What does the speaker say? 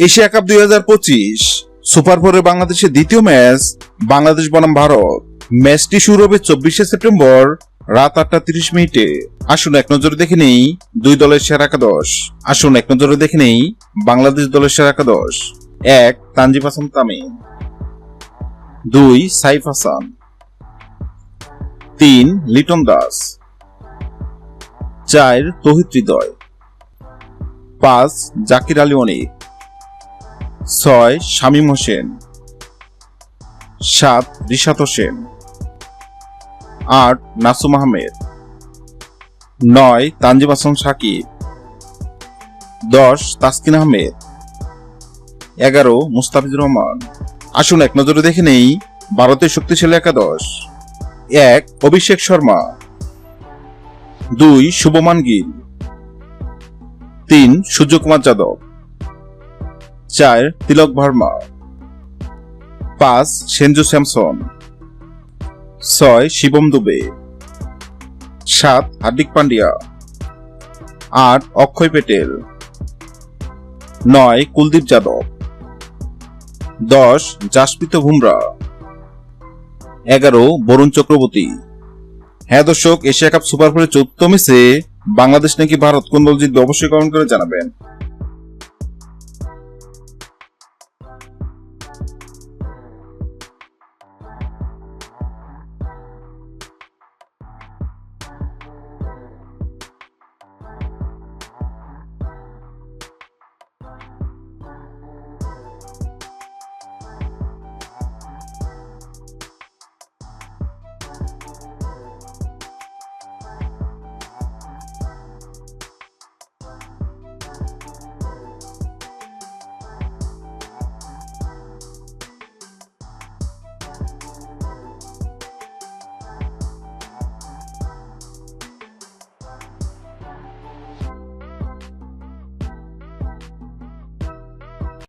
Asia cup 2025 super ফোরে বাংলাদেশের দ্বিতীয় ম্যাচ বাংলাদেশ বনাম ভারত। ম্যাচটি শুরু হবে 24শে সেপ্টেম্বর রাত 8:30 আসুন এক নজরে দেখে নেই দুই দলের সেরা একাদশ। বাংলাদেশ দলের সেরা একাদশ। 1. তানজিম হাসান তামিম। 2. সাইফ হাসান। 3. লিটন দাস। 4. তৌহিদ হৃদয়। 5. জাকির আলী অনিক। 6. শামীম হোসেন। 7. রিশাদ হোসেন। 8. নাসুম আহমেদ। 9. তানজিম হাসান সাকিব। 10. তাসকিন আহমেদ। 11. মুস্তাফিজুর রহমান। আসুন এক নজরে দেখে নেই ভারতের শক্তিশালী একাদশ। 1. অভিষেক শর্মা। 2. শুভমান গিল। 3. সূর্যকুমার যাদব। 4. তিলক ভার্মা। 5. সেঞ্জু স্যামসন। 6. শিবম দুবে। 7. হার্দিক পান্ডিয়া। 8. অক্ষয় প্যাটেল। 9. কুলদীপ যাদব। 10. জাসপ্রীত বুমরা। 11. বরুণ চক্রবর্তী। হ্যাঁ দর্শক, এশিয়া কাপ সুপার ফোরের 4র্থ ম্যাচে বাংলাদেশ নাকি ভারত কোন দল জিতবে অবশ্যই কমেন্ট করে জানাবেন।